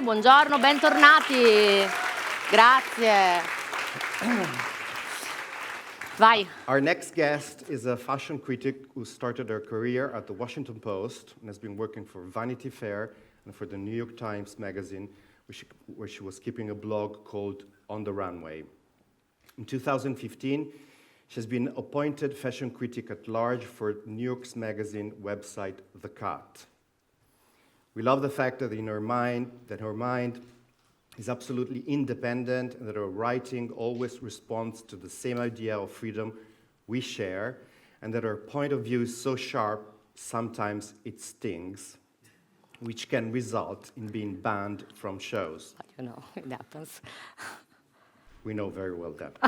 buongiorno, bentornati. Grazie. Vai. Our next guest is a fashion critic who started her career at the Washington Post and has been working for Vanity Fair and for the New York Times magazine, where she was keeping a blog called On The Runway. In 2015, she has been appointed fashion critic at large for New York's magazine website, The Cut. We love the fact that her mind is absolutely independent and that her writing always responds to the same idea of freedom we share, and that her point of view is so sharp, sometimes it stings, which can result in being banned from shows. You know, it happens. We know very well that.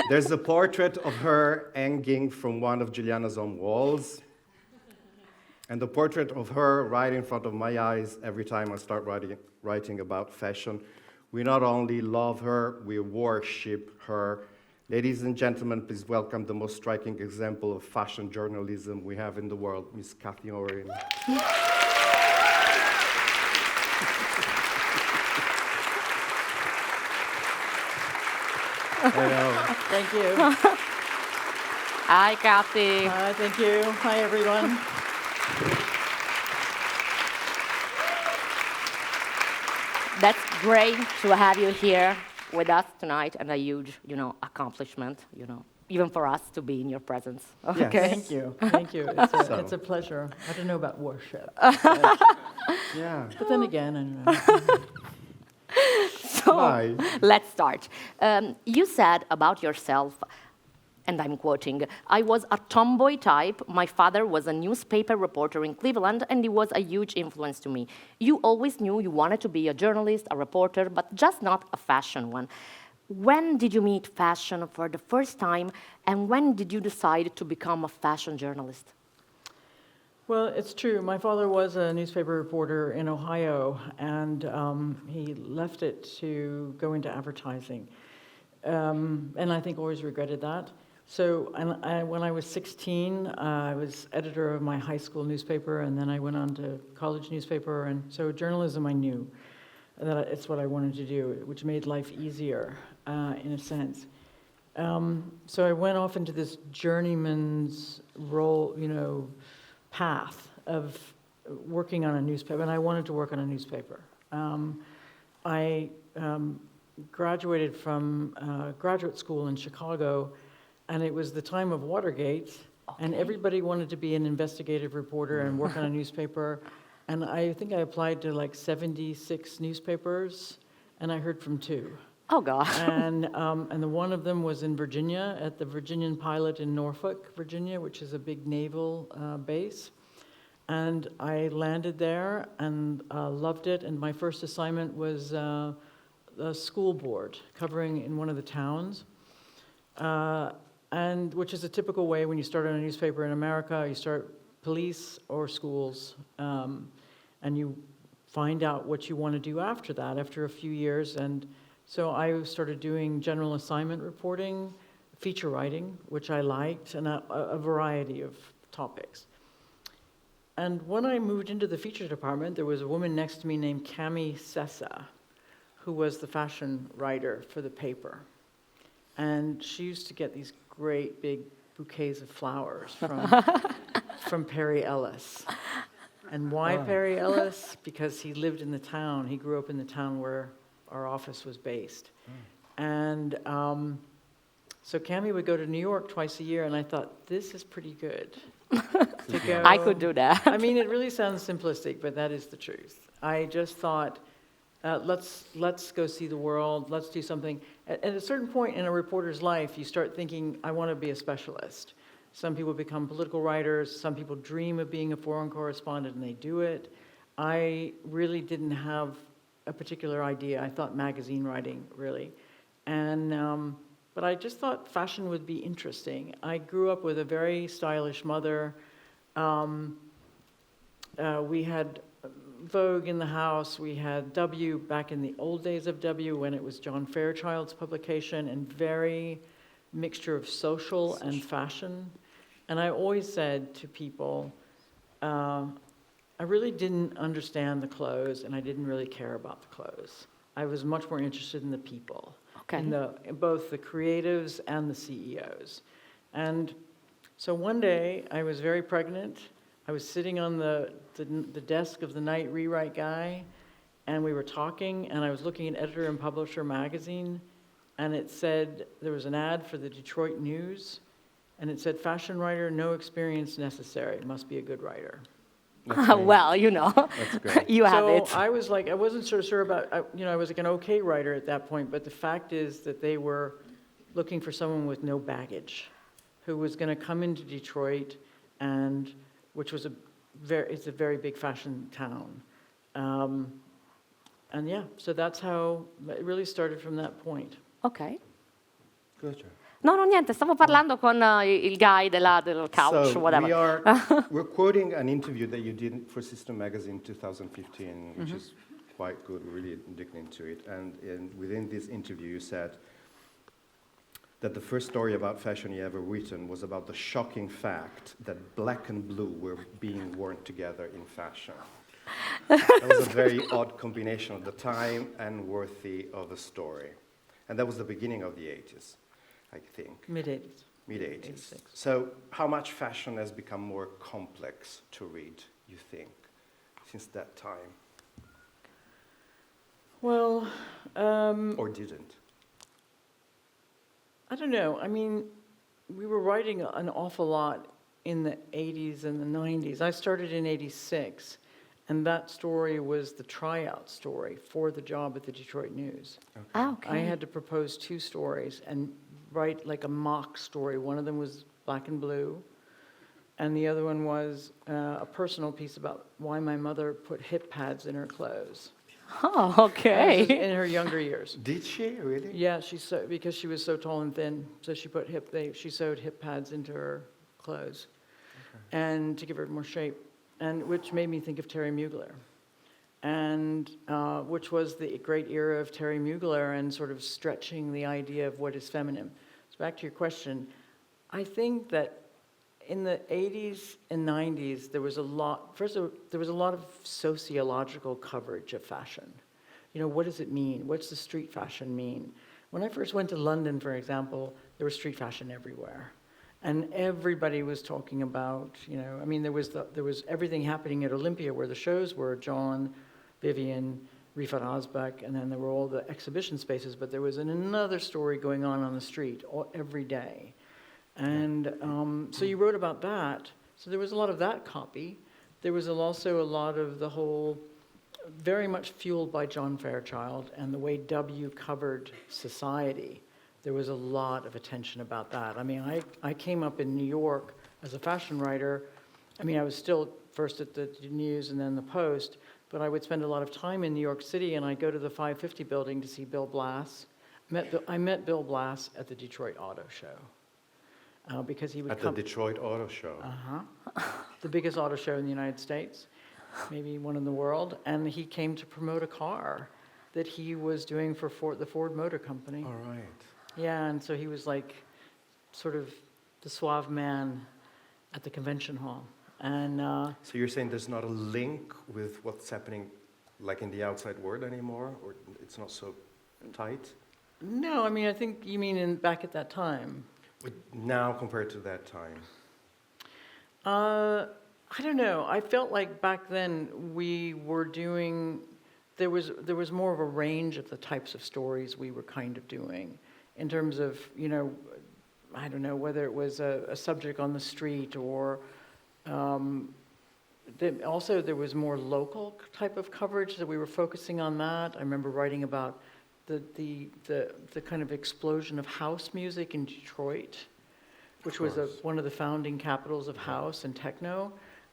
There's a portrait of her hanging from one of Giuliana's own walls, and the portrait of her right in front of my eyes every time I start writing about fashion. We not only love her, we worship her. Ladies and gentlemen, please welcome the most striking example of fashion journalism we have in the world, Miss Cathy Horyn. Hello. Thank you. Hi, Cathy. Hi, thank you. Hi, everyone. That's great to have you here with us tonight, and a huge, accomplishment, even for us to be in your presence. Yes. Okay. Thank you. Thank you. It's a pleasure. I don't know about worship. Yeah. But then again, I don't know. So, let's start. You said about yourself, and I'm quoting, "I was a tomboy type. My father was a newspaper reporter in Cleveland, and he was a huge influence to me. You always knew you wanted to be a journalist, a reporter, but just not a fashion one. When did you meet fashion for the first time, and when did you decide to become a fashion journalist?" Well, it's true. My father was a newspaper reporter in Ohio, and he left it to go into advertising. And I think always regretted that. So when I was 16, I was editor of my high school newspaper, and then I went on to college newspaper, and so journalism I knew that it's what I wanted to do, which made life easier in a sense. So I went off into this journeyman's role, path of working on a newspaper, and I wanted to work on a newspaper. I graduated from graduate school in Chicago, and it was the time of Watergate, and everybody wanted to be an investigative reporter and work on a newspaper, and I think I applied to like 76 newspapers, and I heard from 2. Oh, God. And the one of them was in Virginia, at the Virginian Pilot in Norfolk, Virginia, which is a big naval base. And I landed there and loved it. And my first assignment was the school board, covering in one of the towns. And which is a typical way when you start on a newspaper in America. You start police or schools, and you find out what you want to do after that, after a few years. And so I started doing general assignment reporting, feature writing, which I liked, and a variety of topics. And when I moved into the feature department, there was a woman next to me named Cami Sessa, who was the fashion writer for the paper. And she used to get these great big bouquets of flowers from Perry Ellis. And why Perry Ellis? Because he lived in the town. He grew up in the town where our office was based. And so Cami would go to New York twice a year, and I thought, this is pretty good. To go. I could do that. I mean, it really sounds simplistic, but that is the truth. I just thought, let's go see the world, let's do something. At a certain point in a reporter's life, you start thinking, I want to be a specialist. Some people become political writers, some people dream of being a foreign correspondent, and they do it. I really didn't have a particular idea. I thought magazine writing, really. And but I just thought fashion would be interesting. I grew up with a very stylish mother. We had Vogue in the house. We had W back in the old days of W, when it was John Fairchild's publication, and very mixture of social and fashion. And I always said to people, I really didn't understand the clothes, and I didn't really care about the clothes. I was much more interested in the people, Okay. in both the creatives and the CEOs. And so one day, I was very pregnant. I was sitting on the desk of the night rewrite guy, and we were talking, and I was looking at Editor and Publisher magazine, and it said, there was an ad for the Detroit News, and it said, fashion writer, no experience necessary, must be a good writer. Well, you know, That's great. you have So it. I was like, I wasn't so sure about, I was like an okay writer at that point, but the fact is that they were looking for someone with no baggage, who was going to come into Detroit, and which was it's a very big fashion town. And yeah, so that's how it really started from that point. Ok. Good job. No, niente, stavo parlando con il guy del couch, So whatever. we're quoting an interview that you did for Sister Magazine 2015, which is quite good. We're really digging into it. And within this interview, you said that the first story about fashion you ever written was about the shocking fact that black and blue were being worn together in fashion. That was a very odd combination at the time and worthy of a story. And that was the beginning of the 80s, I think. Mid-80s. Mid-80s. 86. So how much fashion has become more complex to read, you think, since that time? Well, Or didn't? I don't know. I mean, we were writing an awful lot in the 80s and the 90s. I started in 86, and that story was the tryout story for the job at the Detroit News. Okay. I had to propose 2 stories and write like a mock story. One of them was black and blue, and the other one was a personal piece about why my mother put hip pads in her clothes. Oh, This is okay. in her younger years. Did she really? Yeah, because she was so tall and thin, so she put she sewed hip pads into her clothes, and to give her more shape, and which made me think of Terry Mugler, and which was the great era of Terry Mugler and sort of stretching the idea of what is feminine. So back to your question, I think that in the 80s and 90s, there was a lot of sociological coverage of fashion. You know, what does it mean? What's the street fashion mean? When I first went to London, for example, there was street fashion everywhere. And everybody was talking about, I mean, there was everything happening at Olympia where the shows were, John, Vivian, Rifat Ozbek, and then there were all the exhibition spaces, but there was another story going on the street every day. And so you wrote about that. So there was a lot of that copy. There was also a lot of the whole, very much fueled by John Fairchild and the way W covered society. There was a lot of attention about that. I mean, I came up in New York as a fashion writer. I mean, I was still first at the News and then the Post, but I would spend a lot of time in New York City, and I'd go to the 550 building to see Bill Blass. I met Bill Blass at the Detroit Auto Show. Because he would come... At the Detroit Auto Show. The biggest auto show in the United States, maybe one in the world. And he came to promote a car that he was doing for the Ford Motor Company. All right. Yeah, and so he was like sort of the suave man at the convention hall. And so you're saying there's not a link with what's happening like in the outside world anymore? Or it's not so tight? No, I mean, I think you mean back at that time. Now compared to that time? I don't know. I felt like back then we were doing, there was more of a range of the types of stories we were kind of doing in terms of, I don't know, whether it was a subject on the street or also there was more local type of coverage that we were focusing on that. I remember writing about the kind of explosion of house music in Detroit, which was one of the founding capitals of house and techno,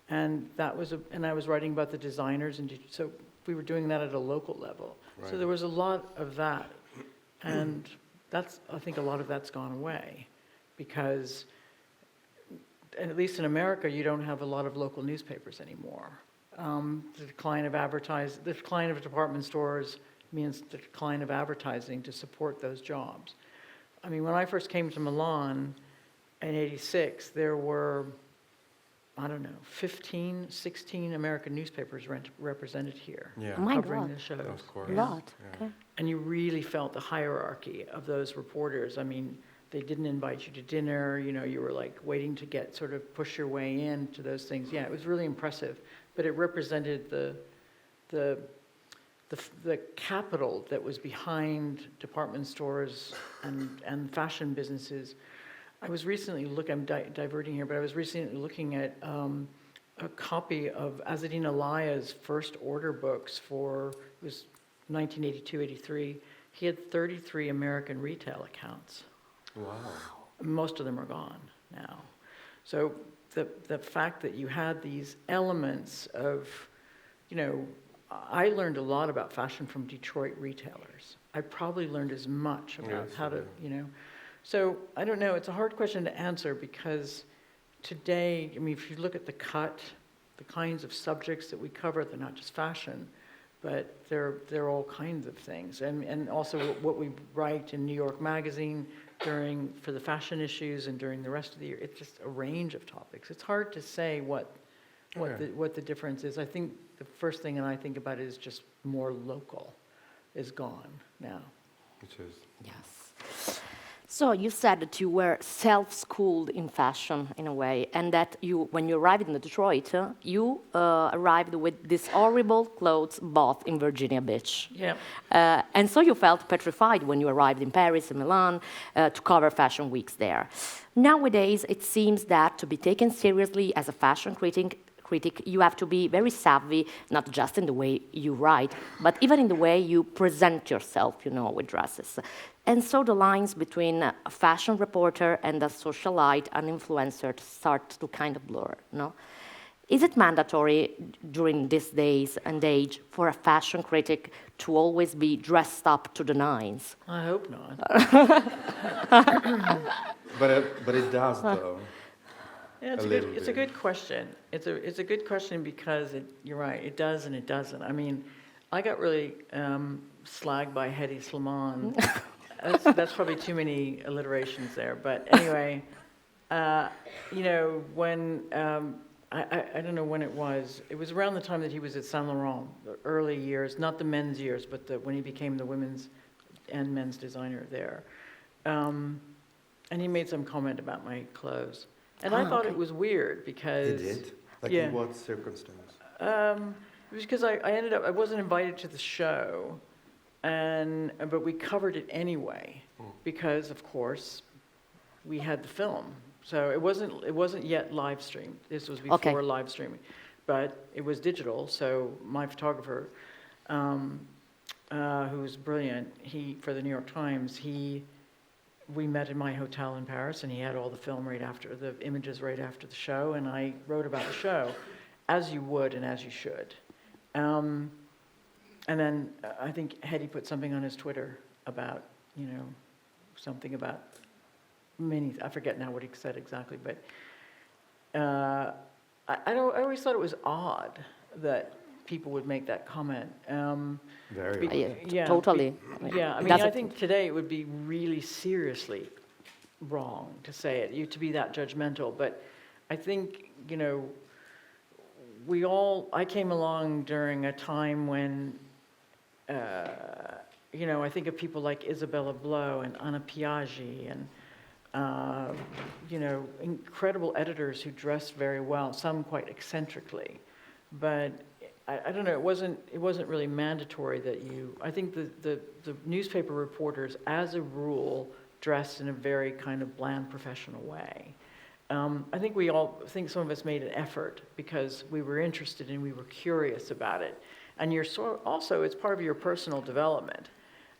and and I was writing about the designers, and so we were doing that at a local level. Right. So there was a lot of that, and I think a lot of that's gone away, because at least in America, you don't have a lot of local newspapers anymore. The decline of department stores means the decline of advertising to support those jobs. I mean, when I first came to Milan in '86, there were I don't know, 15, 16 American newspapers represented here, Yeah. Oh my covering God. the shows. Of course. A lot. Yeah. Okay. And you really felt the hierarchy of those reporters. I mean, they didn't invite you to dinner, you were like waiting to get sort of push your way into those things. Yeah, it was really impressive, but it represented the capital that was behind department stores and fashion businesses. I was recently I'm diverting here, but I was recently looking at a copy of Azzedine Alaya's first order books it was 1982-83. He had 33 American retail accounts. Wow. Most of them are gone now. So the fact that you had these elements of, I learned a lot about fashion from Detroit retailers. I probably learned as much about how to, So I don't know, it's a hard question to answer because today, I mean, if you look at the kinds of subjects that we cover, they're not just fashion, but they're all kinds of things. And also what we write in New York Magazine for the fashion issues and during the rest of the year, it's just a range of topics. It's hard to say what the difference is. I think the first thing that I think about is just more local is gone now. It is. Yes. So you said that you were self-schooled in fashion in a way, and that when you arrived in Detroit, you arrived with these horrible clothes bought in Virginia Beach. Yeah. And so you felt petrified when you arrived in Paris and Milan to cover fashion weeks there. Nowadays, it seems that to be taken seriously as a fashion critic, you have to be very savvy, not just in the way you write, but even in the way you present yourself, with dresses. And so the lines between a fashion reporter and a socialite, an influencer, start to kind of blur, no? Is it mandatory during these days and age for a fashion critic to always be dressed up to the nines? I hope not. But it does, though. Yeah, it's a good question. It's a good question because you're right, it does and it doesn't. I mean, I got really slagged by Hedi Slimane. That's probably too many alliterations there. But anyway, when I don't know when it was. It was around the time that he was at Saint Laurent, the early years, not the men's years, but when he became the women's and men's designer there. And he made some comment about my clothes. And I thought it was weird because... He did? Like yeah. in what circumstance? It was because I wasn't invited to the show, but we covered it anyway because, of course, we had the film. So it wasn't yet live streamed. This was before live streaming, but it was digital. So my photographer, who's brilliant, for the New York Times, we met in my hotel in Paris, and he had all the images right after the show, and I wrote about the show, as you would and as you should. And then I think Hedi put something on his Twitter about, something about I forget now what he said exactly, but I always thought it was odd that people would make that comment. Very Yeah, totally. I think today it would be really seriously wrong to say it, to be that judgmental. But I think, I came along during a time when, I think of people like Isabella Blow and Anna Piaggi and, incredible editors who dressed very well, some quite eccentrically. But I don't know, it wasn't really mandatory that I think the newspaper reporters, as a rule, dressed in a very kind of bland professional way. I think some of us made an effort because we were interested and we were curious about it. And also, it's part of your personal development.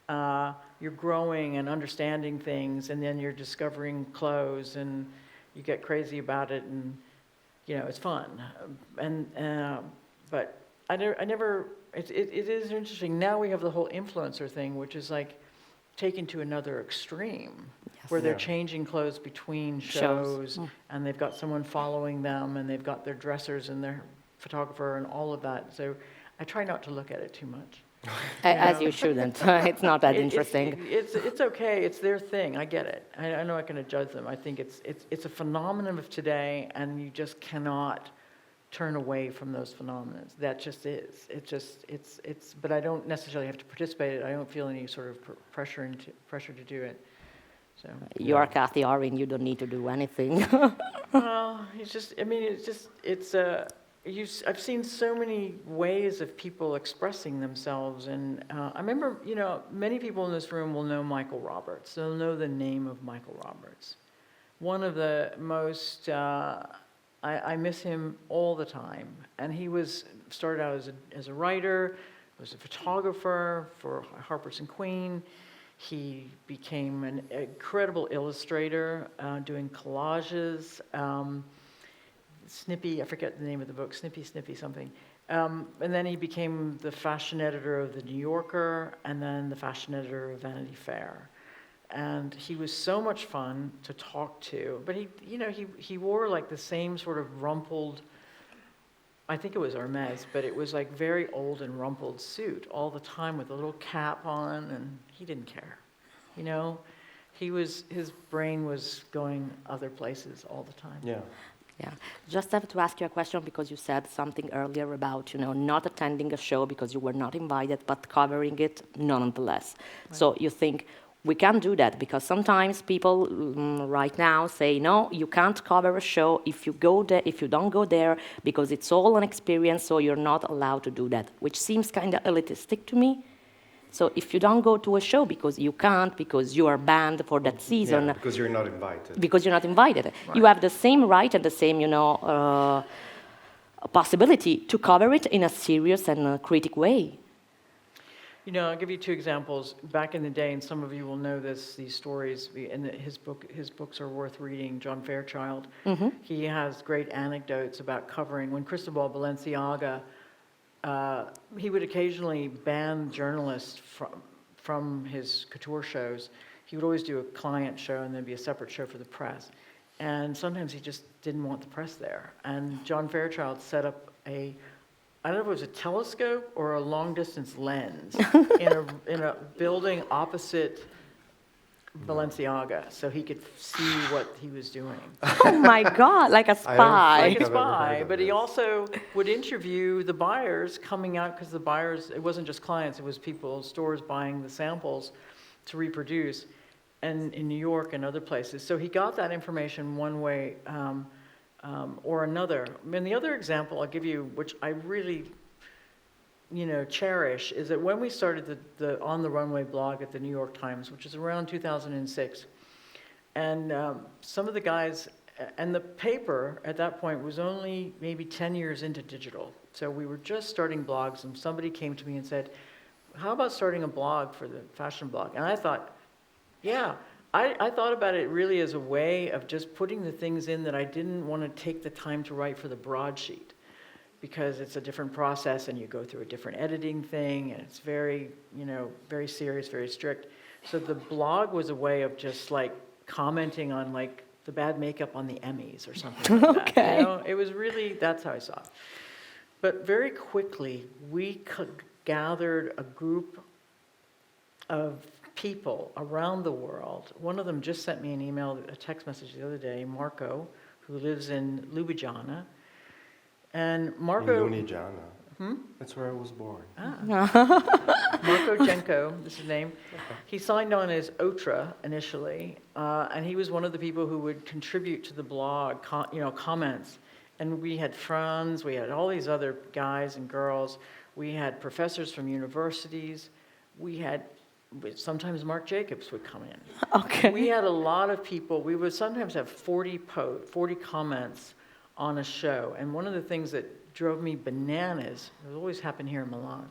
You're growing and understanding things, and then you're discovering clothes, and you get crazy about it, and it's fun. But it is interesting. Now we have the whole influencer thing, which is like taken to another extreme, where they're changing clothes between shows, and they've got someone following them, and they've got their dressers and their photographer and all of that. So I try not to look at it too much. As you shouldn't. It's not that interesting. It's okay. It's their thing. I get it. I'm not going to judge them. I think it's a phenomenon of today, and you just cannot turn away from those phenomena. That just is. It's. But I don't necessarily have to participate in it. I don't feel any sort of pressure to do it. So. You are Cathy Horyn. You don't need to do anything. Well, I've seen so many ways of people expressing themselves, and I remember, many people in this room will know Michael Roberts. They'll know the name of Michael Roberts. One of the most, I miss him all the time, and he started out as a writer, was a photographer for Harper's and Queen. He became an incredible illustrator, doing collages. Snippy, I forget the name of the book, Snippy something. And then he became the fashion editor of The New Yorker, and then the fashion editor of Vanity Fair. And he was so much fun to talk to, but he wore like the same sort of rumpled, I think it was Hermes, but it was like very old and rumpled suit all the time with a little cap on, and he didn't care. His brain was going other places all the time. Yeah. Yeah, just have to ask you a question because you said something earlier about, not attending a show because you were not invited, but covering it nonetheless. Right. So you think we can't do that because sometimes people right now say, no, you can't cover a show if you don't go there because it's all an experience, so you're not allowed to do that, which seems kind of elitistic to me. So if you don't go to a show because you can't, because you are banned for that season. Yeah, because you're not invited. Because you're not invited. Right. You have the same right and the same, possibility to cover it in a serious and critic way. I'll give you two examples. Back in the day, and some of you will know these stories, and his books are worth reading, John Fairchild. Mm-hmm. He has great anecdotes about covering, when Cristobal Balenciaga, he would occasionally ban journalists from his couture shows. He would always do a client show and then be a separate show for the press. And sometimes he just didn't want the press there. And John Fairchild set up I don't know if it was a telescope or a long-distance lens in a building opposite Balenciaga, so he could see what he was doing. Oh my God, like a spy. Like a spy, but he also would interview the buyers coming out, because the buyers, it wasn't just clients, it was people, stores buying the samples to reproduce, and in New York and other places. So he got that information one way or another. And the other example I'll give you, which I really cherish, is that when we started the On The Runway blog at the New York Times, which is around 2006, and some of the guys, and the paper at that point was only maybe 10 years into digital. So we were just starting blogs, and somebody came to me and said, how about starting a blog for the fashion blog? And I thought, yeah. I thought about it really as a way of just putting the things in that I didn't want to take the time to write for the broadsheet, because it's a different process and you go through a different editing thing, and it's very, very serious, very strict. So the blog was a way of just like commenting on like the bad makeup on the Emmys or something like okay. that. It was really, that's how I saw it. But very quickly, we gathered a group of people around the world. One of them just sent me an email, a text message the other day, Marco, who lives in Ljubljana. And Marco... In Ljubljana. That's where I was born. Marco Jenko, this is his name. He signed on as Otra initially, and he was one of the people who would contribute to the blog, comments. And we had Franz, we had all these other guys and girls. We had professors from universities. Sometimes Marc Jacobs would come in. Okay. We had a lot of people. We would sometimes have 40 comments on a show. And one of the things that drove me bananas, it always happened here in Milan,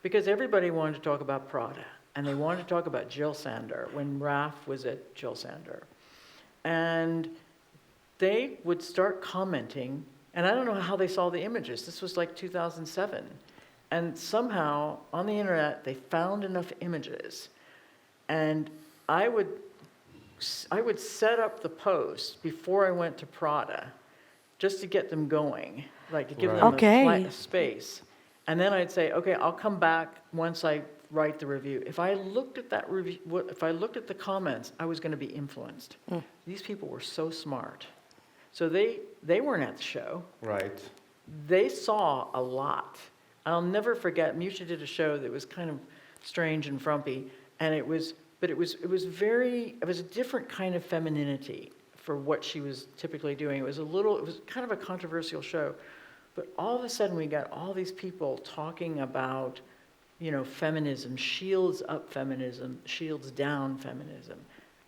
because everybody wanted to talk about Prada, and they wanted to talk about Jill Sander when Raf was at Jill Sander. And they would start commenting, and I don't know how they saw the images. This was like 2007. And somehow, on the internet, they found enough images. And I would set up the post before I went to Prada, just to get them going, like to give them a space. And then I'd say, okay, I'll come back once I write the review. If I looked at that review, if I looked at the comments, I was going to be influenced. These people were so smart. So they weren't at the show. Right. They saw a lot. I'll never forget, Musha did a show that was kind of strange and frumpy, and it was a different kind of femininity for what she was typically doing. It was kind of a controversial show. But all of a sudden we got all these people talking about, feminism, shields up feminism, shields down feminism.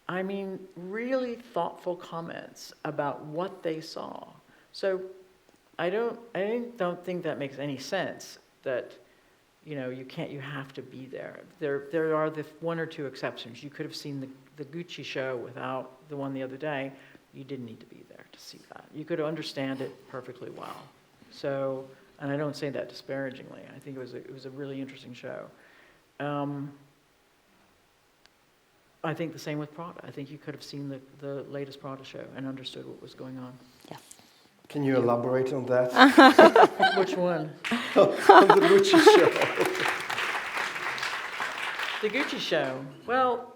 I mean, really thoughtful comments about what they saw. So I don't think that makes any sense that, you have to be there. There are the one or two exceptions. You could have seen the Gucci show without the one the other day. You didn't need to be there to see that. You could understand it perfectly well. So, and I don't say that disparagingly. I think it was a really interesting show. I think the same with Prada. I think you could have seen the latest Prada show and understood what was going on. Yes. Can you elaborate on that? Which one? On the Gucci show. The Gucci show. Well,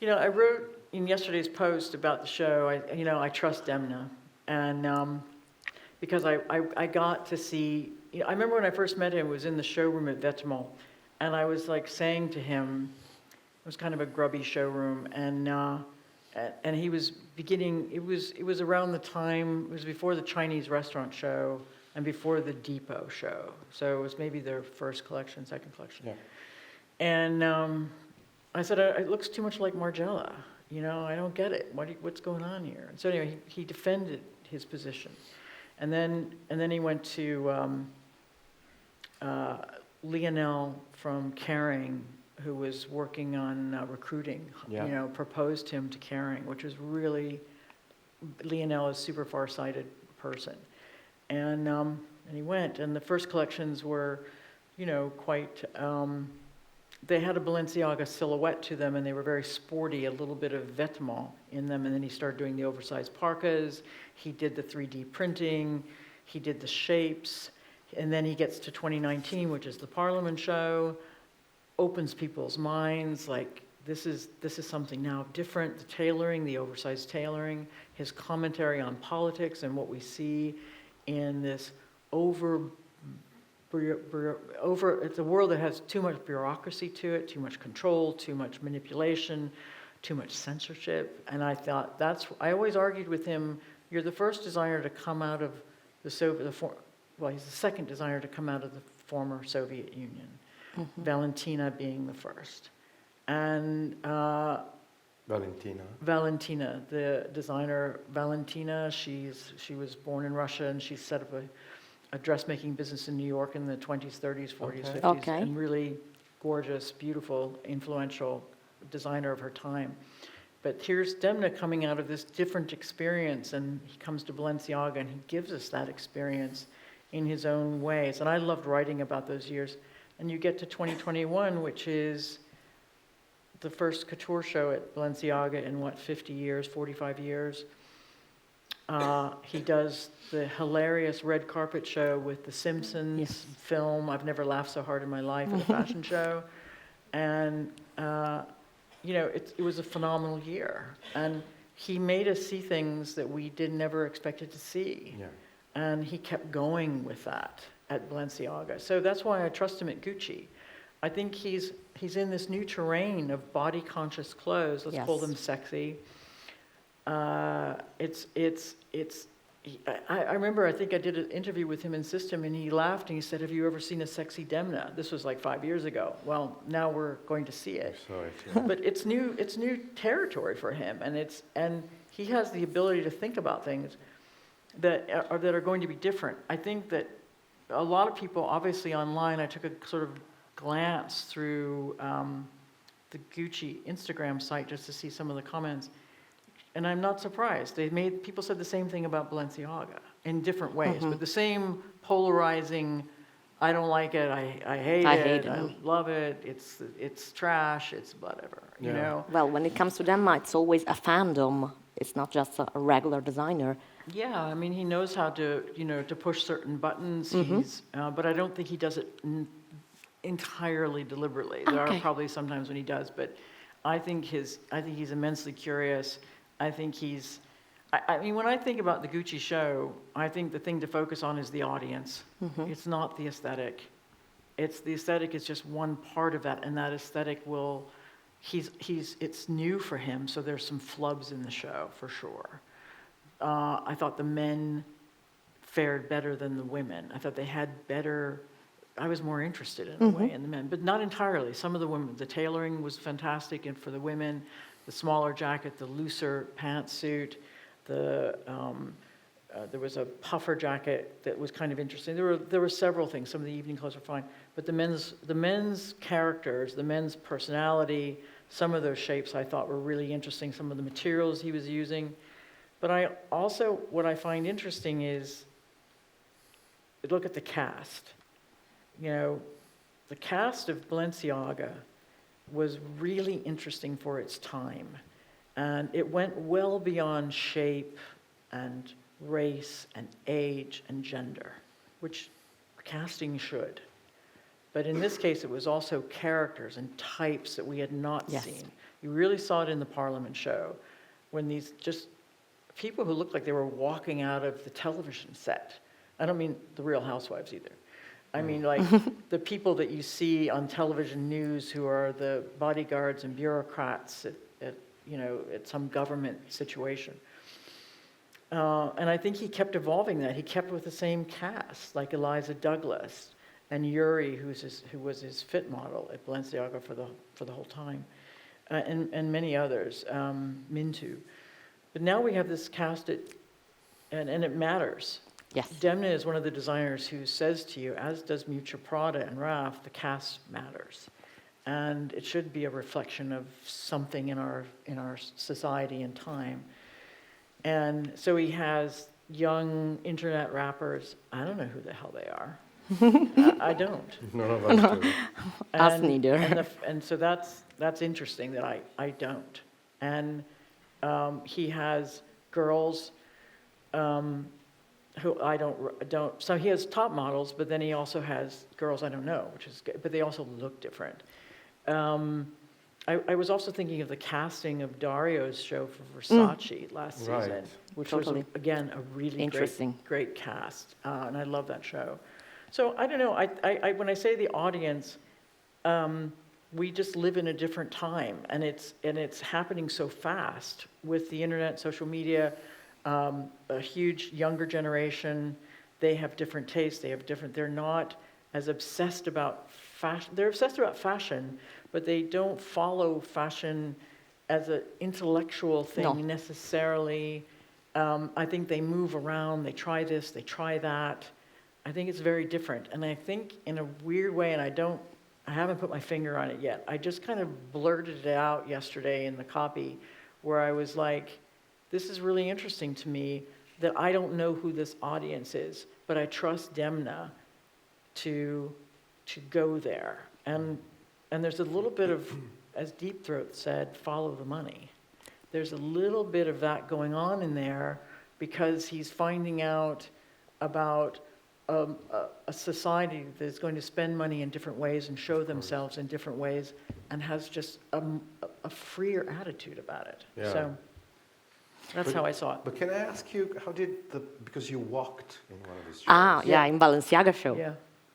I wrote in yesterday's post about the show. I trust Demna, and because I got to see. I remember when I first met him, it was in the showroom at Vetements, and I was like saying to him, it was kind of a grubby showroom, and he was beginning. It was around the time. It was before the Chinese restaurant show and before the Depot show. So it was maybe their first collection, second collection. Yeah. And I said, it looks too much like Margiela. I don't get it. What's going on here? And so anyway, he defended his position, and then he went to Lionel from Kering, who was working on recruiting. Yeah. Proposed him to Kering, which was really, Lionel is a super far-sighted person, and he went, and the first collections were, quite. They had a Balenciaga silhouette to them, and they were very sporty, a little bit of vêtement in them. And then he started doing the oversized parkas. He did the 3D printing. He did the shapes. And then he gets to 2019, which is the Parliament show, opens people's minds, like this is something now different, the tailoring, the oversized tailoring, his commentary on politics and what we see in this it's a world that has too much bureaucracy to it, too much control, too much manipulation, too much censorship. And I thought I always argued with him, you're the first designer to come out of he's the second designer to come out of the former Soviet Union, Valentina being the first. And Valentina, the designer, she was born in Russia, and she set up a dressmaking business in New York in the 20s, 30s, 40s, 50s, and really gorgeous, beautiful, influential designer of her time. But here's Demna coming out of this different experience, and he comes to Balenciaga, and he gives us that experience in his own ways. And I loved writing about those years. And you get to 2021, which is the first couture show at Balenciaga in 50 years, 45 years. He does the hilarious red carpet show with the Simpsons film. I've never laughed so hard in my life at a fashion show. And, it was a phenomenal year. And he made us see things that we never expected to see. Yeah. And he kept going with that at Balenciaga. So that's why I trust him at Gucci. I think he's in this new terrain of body-conscious clothes. Let's call them sexy. I remember, I think I did an interview with him in System, and he laughed and he said, have you ever seen a sexy Demna? This was like 5 years ago. Well, now we're going to see it. But it's new territory for him, and he has the ability to think about things that are going to be different. I think that a lot of people, obviously online, I took a sort of glance through the Gucci Instagram site just to see some of the comments. And I'm not surprised. People said the same thing about Balenciaga in different ways, but the same polarizing, I don't like it, I hate it, I love it, it's trash, it's whatever, you know? Well, when it comes to them, it's always a fandom. It's not just a regular designer. Yeah, I mean, he knows how to, to push certain buttons. But I don't think he does it entirely deliberately. There are probably sometimes when he does, but I think he's immensely curious. I think I mean, when I think about the Gucci show, I think the thing to focus on is the audience. It's not the aesthetic. The aesthetic is just one part of that, and that aesthetic it's new for him, so there's some flubs in the show, for sure. I thought the men fared better than the women. I thought they had better, I was more interested in a way in the men, but not entirely. Some of the women, the tailoring was fantastic, and for the women, the smaller jacket, the looser pantsuit, there was a puffer jacket that was kind of interesting. There were several things. Some of the evening clothes were fine, but the men's characters, the men's personality, some of those shapes I thought were really interesting. Some of the materials he was using. But what I find interesting is, look at the cast. The cast of Balenciaga was really interesting for its time. And it went well beyond shape and race and age and gender, which casting should. But in this case, it was also characters and types that we had not seen. You really saw it in the Parliament show, when these just people who looked like they were walking out of the television set. I don't mean the Real Housewives either. I mean, like, the people that you see on television news who are the bodyguards and bureaucrats at some government situation. And I think he kept evolving that. He kept with the same cast, like Eliza Douglas and Yuri, who was his fit model at Balenciaga for the whole time, and many others, Mintu. But now we have this cast, and it matters. Yes. Demna is one of the designers who says to you, as does Miuccia Prada and Raf, the cast matters. And it should be a reflection of something in our society and time. And so he has young internet rappers. I don't know who the hell they are. I don't. None of us do. Us neither. And so that's interesting that I don't. And he has girls who I don't. So he has top models, but then he also has girls I don't know, which is good. But they also look different. I was also thinking of the casting of Dario's show for Versace last season, which was, again, a really great cast. And I love that show. So I don't know. I when I say the audience, we just live in a different time, and it's happening so fast with the internet, social media, a huge younger generation. They have different tastes. They're not as obsessed about fashion. They're obsessed about fashion, but they don't follow fashion as an intellectual thing necessarily. I think they move around. They try this. They try that. I think it's very different. And I think in a weird way, and I haven't put my finger on it yet. I just kind of blurted it out yesterday in the copy, where I was like, this is really interesting to me that I don't know who this audience is, but I trust Demna to go there. And there's a little bit of, as Deep Throat said, follow the money. There's a little bit of that going on in there, because he's finding out about a society that's going to spend money in different ways and show themselves in different ways, and has just a freer attitude about it. Yeah. So that's how I saw it. But can I ask you, because you walked in one of his shows. In Balenciaga show. Yeah.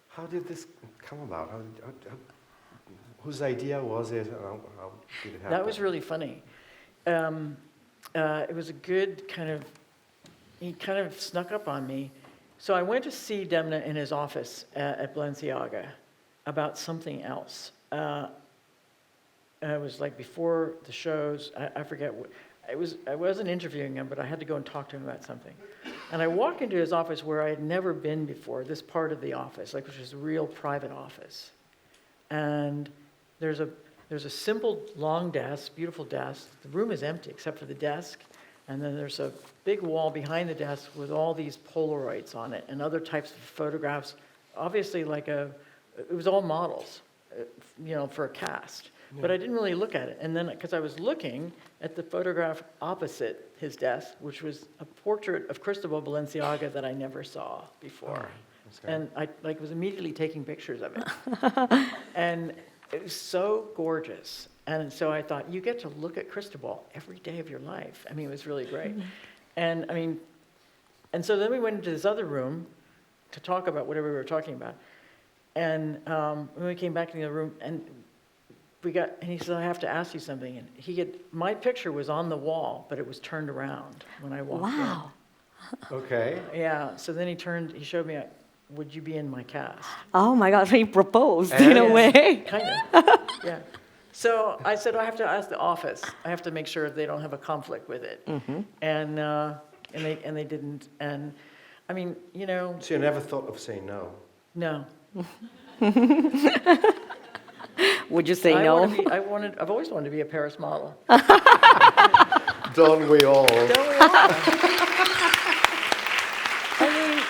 How did this come about? Whose idea was it? How did it happen? That was really funny. It was a good he kind of snuck up on me. So I went to see Demna in his office at Balenciaga about something else. It was like before the shows. I forget what. I wasn't interviewing him, but I had to go and talk to him about something. And I walk into his office where I had never been before, this part of the office, which is a real private office. And there's a simple long desk, beautiful desk. The room is empty except for the desk. And then there's a big wall behind the desk with all these Polaroids on it and other types of photographs. Obviously, it was all models, for a cast. But I didn't really look at it. And then, because I was looking at the photograph opposite his desk, which was a portrait of Cristobal Balenciaga that I never saw before. Okay. And I was immediately taking pictures of it. And it was so gorgeous. And so I thought, you get to look at Cristobal every day of your life. I mean, it was really great. And so then we went into this other room to talk about whatever we were talking about. And when we came back to the other room, and he said, I have to ask you something. And my picture was on the wall, but it was turned around when I walked in. Wow. Okay. Yeah, so then he showed me, would you be in my cast? Oh my God, he proposed in a way. Kind of, yeah. So I said, I have to ask the office. I have to make sure they don't have a conflict with it. Mm-hmm. And they didn't. And I mean, So you never thought of saying no? No. Would you say no? I've always wanted to be a Paris model. Don't we all? Don't we all? I mean,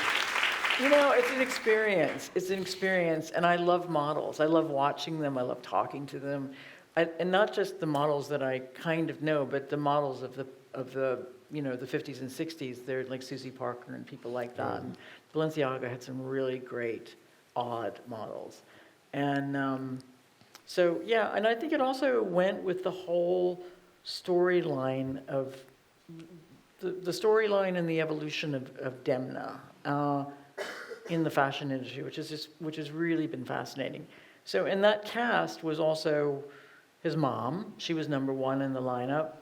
it's an experience. It's an experience, and I love models. I love watching them. I love talking to them, and not just the models that I kind of know, but the models of the the 50s and 60s. They're like Susie Parker and people like that. And Balenciaga had some really great, odd models, and so yeah. And I think it also went with the whole storyline of the storyline and the evolution of Demna in the fashion industry, which has really been fascinating. So, and that cast was also his mom. She was number one in the lineup.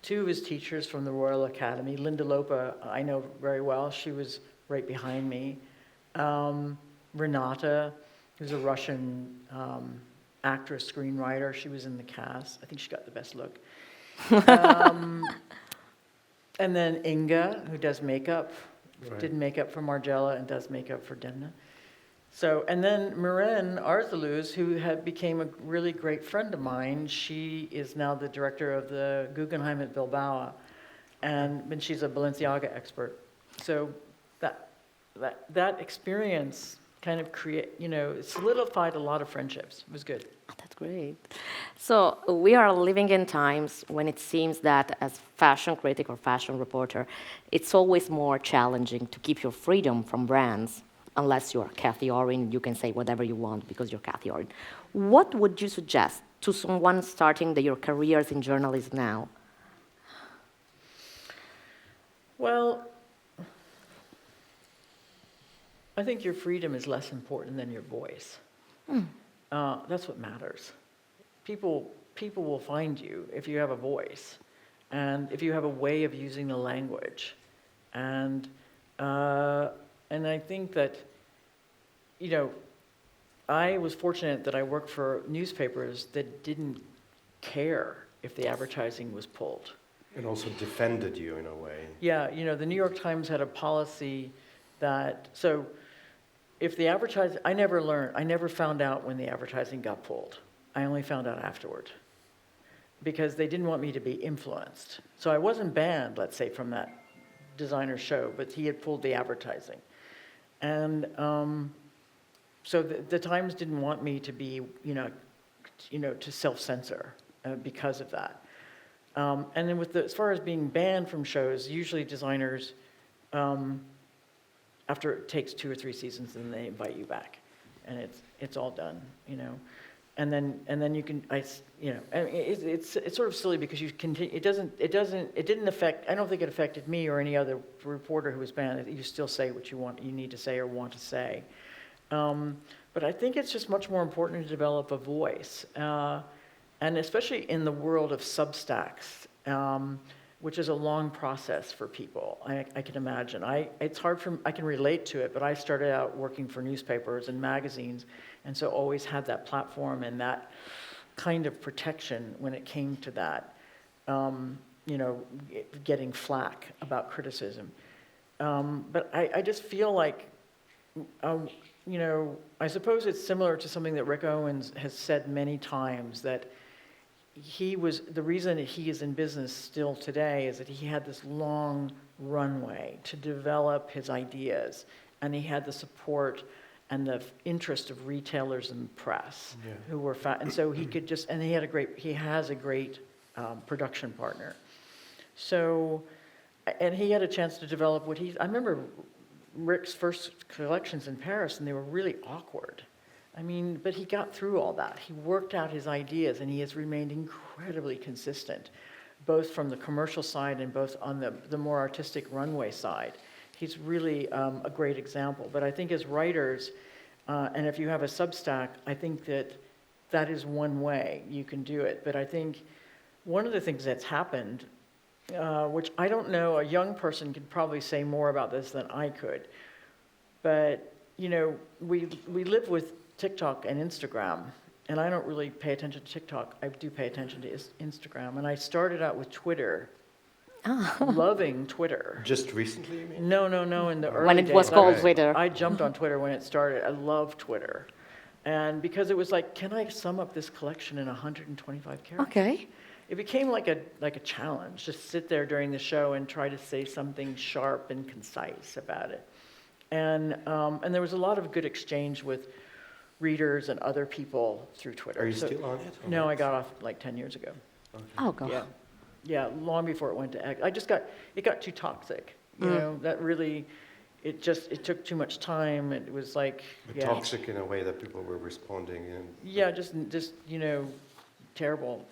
Two of his teachers from the Royal Academy, Linda Lopa, I know very well. She was right behind me. Renata, who's a Russian actress, screenwriter. She was in the cast. I think she got the best look. And then Inga, who does makeup, did makeup for Margiela and does makeup for Demna. So, and then Maren Arzaluz, who became a really great friend of mine. She is now the director of the Guggenheim at Bilbao, and she's a Balenciaga expert. So that experience kind of solidified a lot of friendships. It was good. That's great. So we are living in times when it seems that as fashion critic or fashion reporter, it's always more challenging to keep your freedom from brands. Unless you're Cathy Horyn, you can say whatever you want because you're Cathy Horyn. What would you suggest to someone starting their careers in journalism now? Well, I think your freedom is less important than your voice. That's what matters. People will find you if you have a voice, and if you have a way of using the language, and I think that, I was fortunate that I worked for newspapers that didn't care if the advertising was pulled. And also defended you in a way. Yeah, the New York Times had a policy that, so if the advertising, I never found out when the advertising got pulled. I only found out afterward because they didn't want me to be influenced. So I wasn't banned, let's say, from that designer show, but he had pulled the advertising. And so the Times didn't want me to be, to self-censor because of that. And then as far as being banned from shows, usually designers, after it takes 2 or 3 seasons, then they invite you back, and it's all done, And then you can, it's sort of silly because you continue. It didn't affect. I don't think it affected me or any other reporter who was banned. You still say what you need to say or want to say. But I think it's just much more important to develop a voice, and especially in the world of Substacks, which is a long process for people. I can imagine. It's hard I can relate to it, but I started out working for newspapers and magazines, and so always had that platform and that kind of protection when it came to that, getting flack about criticism. But I just feel like, I suppose it's similar to something that Rick Owens has said many times, that the reason that he is in business still today is that he had this long runway to develop his ideas, and he had the support and the interest of retailers and press Yeah. who were and so he could just, and he has a great production partner. So, and he had a chance to develop I remember Rick's first collections in Paris, and they were really awkward. I mean, but he got through all that. He worked out his ideas, and he has remained incredibly consistent, both from the commercial side and both on the more artistic runway side. He's really a great example. But I think as writers, and if you have a Substack, I think that is one way you can do it. But I think one of the things that's happened, which I don't know, a young person could probably say more about this than I could, but you know, we live with TikTok and Instagram, and I don't really pay attention to TikTok. I do pay attention to Instagram, and I started out with Twitter, loving Twitter. Just recently, you mean? No, in the early When it days. was called Okay. Twitter. I jumped on Twitter when it started. I love Twitter. And because it was like, can I sum up this collection in 125 characters? Okay. It became like a challenge. Just sit there during the show and try to say something sharp and concise about it. And there was a lot of good exchange with readers and other people through Twitter. Are you still on it? No, I got off like 10 years ago. Okay. Oh, God. Yeah, long before it went to X. It got too toxic. You know, that really, it took too much time. It was like, But toxic in a way that people were responding in. Yeah, just you know, terrible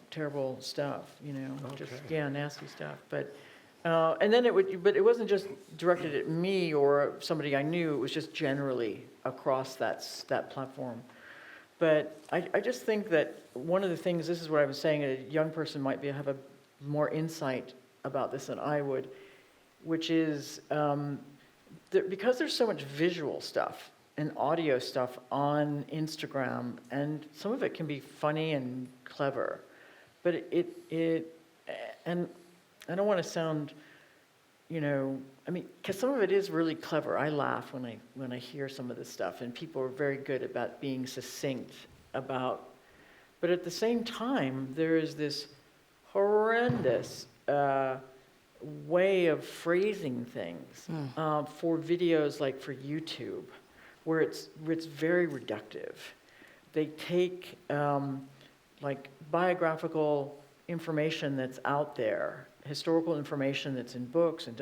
stuff. You know, just nasty stuff. But and then but it wasn't just directed at me or somebody I knew. It was just generally across that platform. But I just think that one of the things, this is what I was saying, a young person might have a more insight about this than I would, which is because there's so much visual stuff and audio stuff on Instagram, and some of it can be funny and clever, but and I don't want to sound, you know, I mean, because some of it is really clever. I laugh when I hear some of this stuff, and people are very good about being succinct about, but at the same time, there is this horrendous way of phrasing things for videos like for YouTube, where it's very reductive. They take like biographical information that's out there, historical information that's in books and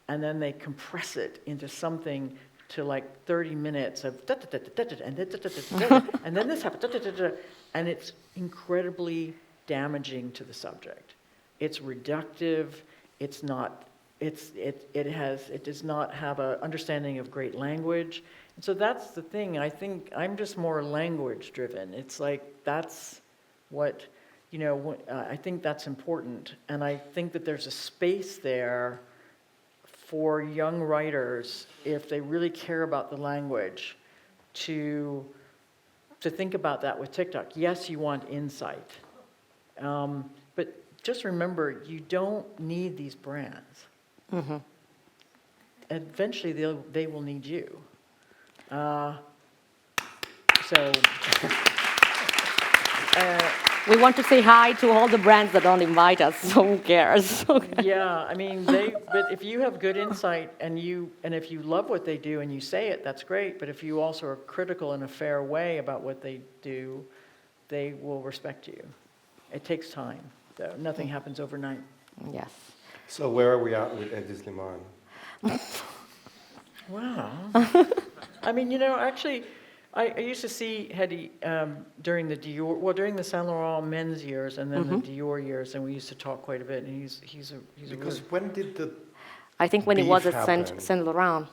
and then they compress it into something to like 30 minutes of and then this happened, and it's incredibly damaging to the subject. It's reductive. It's not. It does not have an understanding of great language. And so that's the thing. I think I'm just more language driven. It's like that's what, you know. I think that's important, and I think that there's a space there for young writers, if they really care about the language, to think about that with TikTok. Yes, you want insight. But just remember, you don't need these brands. Mm-hmm. Eventually, they will need you. We want to say hi to all the brands that don't invite us, so who cares? Yeah, I mean, but if you have good insight and if you love what they do and you say it, that's great. But if you also are critical in a fair way about what they do, they will respect you. It takes time, though. Nothing happens overnight. Yes. So where are we at with Eddie Slimane? Wow. I mean, you know, actually, I used to see Hedy during the Saint Laurent men's years and then the Dior years, and we used to talk quite a bit. And he's Because when did the I think when he was beef at happen? Saint Laurent.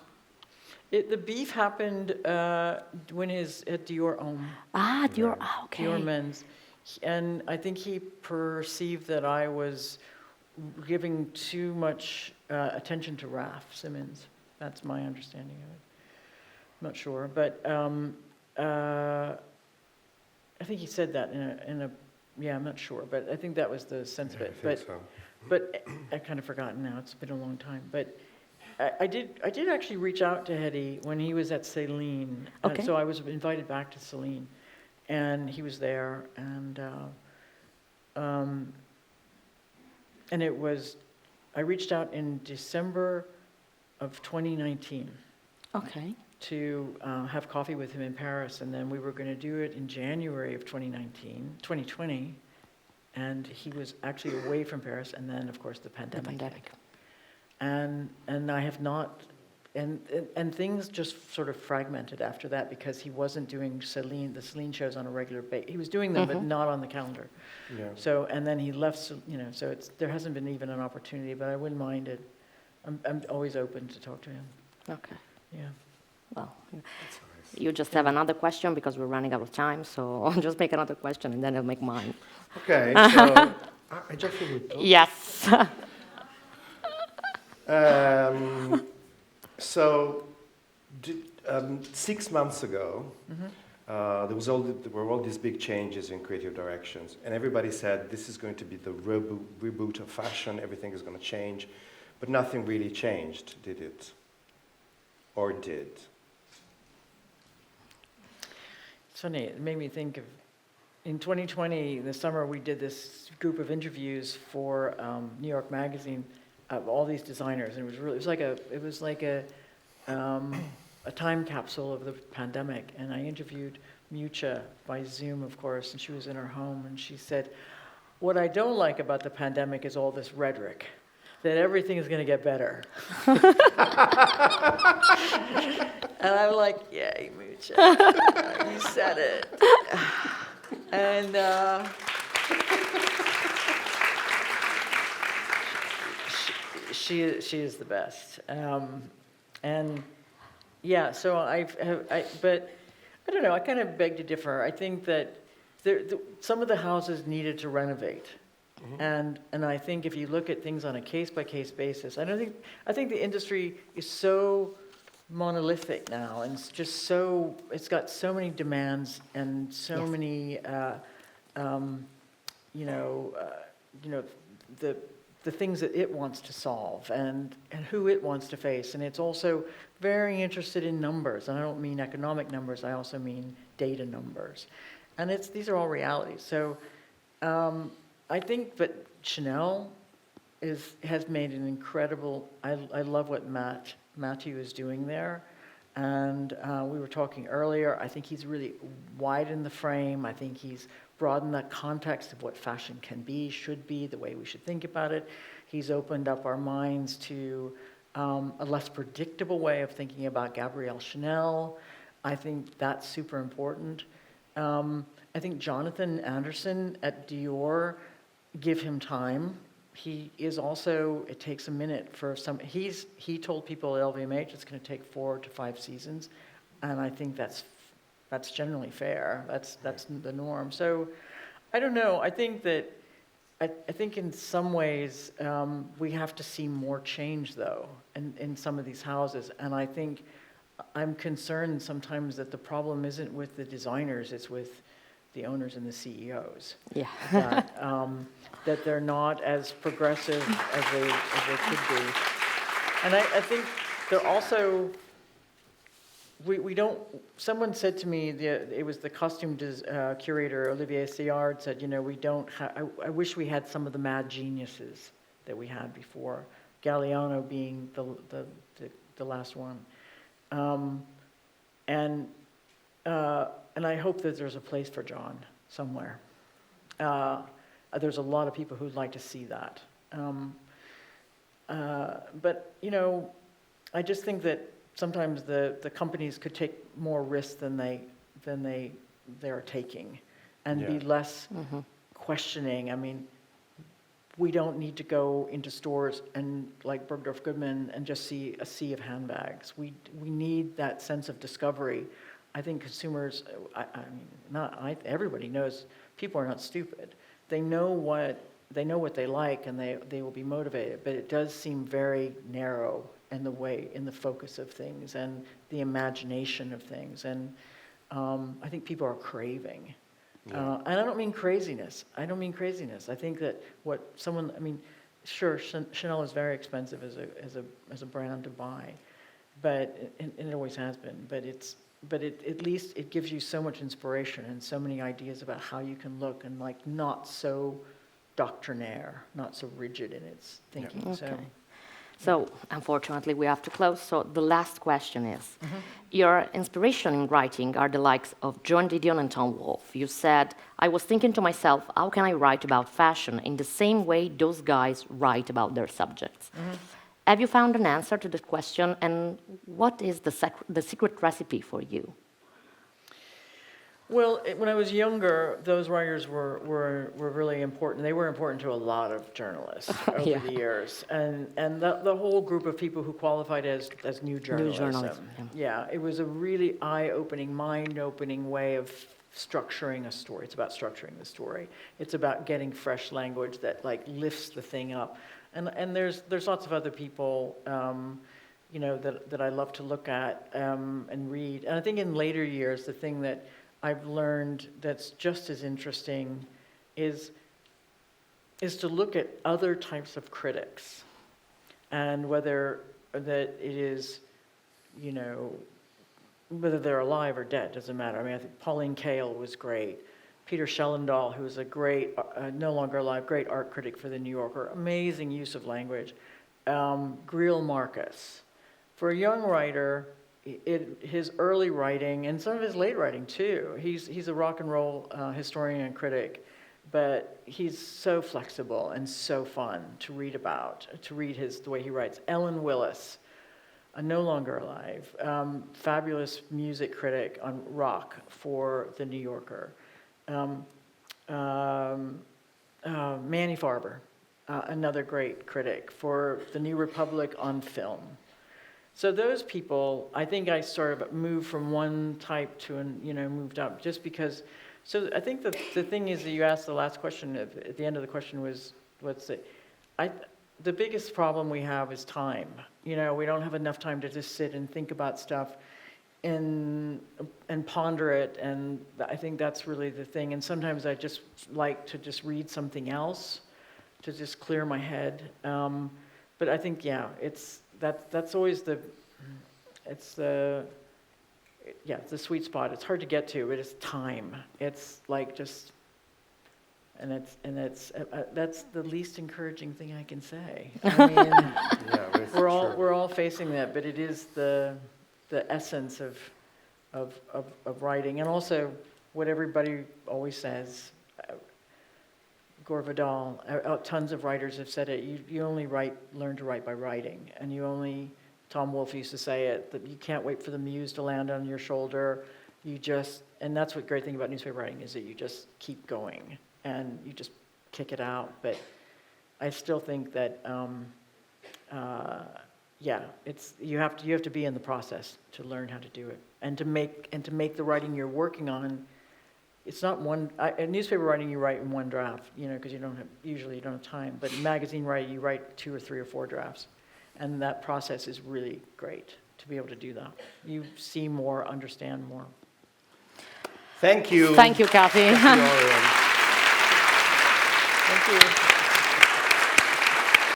The beef happened when at Dior Homme. Ah, Dior. Okay. Dior Men's. And I think he perceived that I was giving too much attention to Raf Simons. That's my understanding of it. I'm not sure, but I think he said that in a yeah, I'm not sure, but I think that was the sense of it. I think so. But I've kind of forgotten now. It's been a long time. But I did actually reach out to Hedy when he was at Celine. Okay. So I was invited back to Celine, and he was there, and it was. I reached out in December of 2019. Okay. to have coffee with him in Paris, and then we were going to do it in January of 2020, and he was actually away from Paris, and then, of course, the pandemic. And I have not, and things just sort of fragmented after that because he wasn't doing the Celine shows on a regular basis. He was doing them, but not on the calendar. Yeah. So, and then he left, so there hasn't been even an opportunity, but I wouldn't mind it. I'm always open to talk to him. Okay. Yeah. Well, you just have another question because we're running out of time, so I'll just make another question and then I'll make mine. Okay, so I just finished. Yes. So, 6 months ago, there were all these big changes in creative directions, and everybody said this is going to be the reboot of fashion, everything is going to change, but nothing really changed, did it? Or did? It's funny, it made me think of, in 2020, in the summer, we did this group of interviews for New York Magazine of all these designers, and it was like a time capsule of the pandemic. And I interviewed Mucha by Zoom, of course, and she was in her home, and she said, "What I don't like about the pandemic is all this rhetoric, that everything is going to get better." And I'm like, "Yay, Mucha, you said it." And she is the best. And yeah, so but I don't know. I kind of beg to differ. I think that some of the houses needed to renovate. And I think if you look at things on a case-by-case basis, I think the industry is so monolithic now, and it's just it's got so many demands and so many, the things that it wants to solve and who it wants to face. And it's also very interested in numbers. And I don't mean economic numbers, I also mean data numbers. And these are all realities. So I think that Chanel has made an incredible, I love what Matthew is doing there. And we were talking earlier, I think he's really widened the frame. I think he's broadened the context of what fashion can be, should be, the way we should think about it. He's opened up our minds to a less predictable way of thinking about Gabrielle Chanel. I think that's super important. I think Jonathan Anderson at Dior, give him time. He is also, it takes a minute for some, he told people at LVMH it's going to take 4 to 5 seasons, and I think that's generally fair. That's the norm. So I don't know. I think that, I think in some ways we have to see more change though in some of these houses, and I think I'm concerned sometimes that the problem isn't with the designers, it's with the owners and the CEOs. Yeah. That they're not as progressive as they could be. And I think they're also, we don't, someone said to me, it was the costume curator, Olivier Sillard, said, I wish we had some of the mad geniuses that we had before, Galliano being the last one. And I hope that there's a place for John somewhere. There's a lot of people who'd like to see that. But, I just think that sometimes the companies could take more risks than they're taking and be less questioning. I mean, we don't need to go into stores and like Bergdorf Goodman and just see a sea of handbags. We need that sense of discovery. I think consumers, everybody knows people are not stupid. They know what they like and they will be motivated, but it does seem very narrow in the focus of things and the imagination of things. And I think people are craving. And I don't mean craziness. I think that sure, Chanel is very expensive as a brand to buy, but and it always has been. But at least it gives you so much inspiration and so many ideas about how you can look and not so doctrinaire, not so rigid in its thinking. Okay. So. So, unfortunately, we have to close. So, the last question is, your inspiration in writing are the likes of Joan Didion and Tom Wolfe. You said, I was thinking to myself, how can I write about fashion in the same way those guys write about their subjects? Have you found an answer to this question, and what is the secret recipe for you? Well, when I was younger, those writers were really important. They were important to a lot of journalists over the years, and the whole group of people who qualified as new journalism. Yeah, it was a really eye-opening, mind-opening way of structuring a story. It's about structuring the story. It's about getting fresh language that like lifts the thing up. And there's lots of other people, you know, that I love to look at and read. And I think in later years, the thing that I've learned that's just as interesting is to look at other types of critics, and whether that it is, you know, whether they're alive or dead, doesn't matter. I mean, I think Pauline Kael was great. Peter Schellendahl, who was a great, no longer alive, great art critic for The New Yorker, amazing use of language. Greil Marcus. For a young writer, his early writing, and some of his late writing too, he's a rock and roll historian and critic, but he's so flexible and so fun to read about, to read the way he writes. Ellen Willis, no longer alive, fabulous music critic on rock for The New Yorker. Manny Farber, another great critic for The New Republic on film. So those people, I think I sort of moved from one type to, moved up just because. So I think the thing is that you asked the last question, at the end of the question was, the biggest problem we have is time. You know, we don't have enough time to just sit and think about stuff and ponder it, and I think that's really the thing. And sometimes I just like to just read something else to just clear my head. But I think, yeah, that's always the sweet spot. It's hard to get to, but it's time. It's like just, that's the least encouraging thing I can say. I mean, we're all facing that, but it is the essence of writing, and also what everybody always says. Gore Vidal, tons of writers have said it. You only learn to write by writing, and Tom Wolfe used to say it, that you can't wait for the muse to land on your shoulder. And that's what great thing about newspaper writing is, that you just keep going and you just kick it out. But I still think that, you have to be in the process to learn how to do it, and to make the writing you're working on. It's not newspaper writing you write in one draft, because you don't have time. But in magazine writing, you write 2 or 3 or 4 drafts. And that process is really great to be able to do that. You see more, understand more. Thank you. Thank you, Cathy. Thank you, Thank you.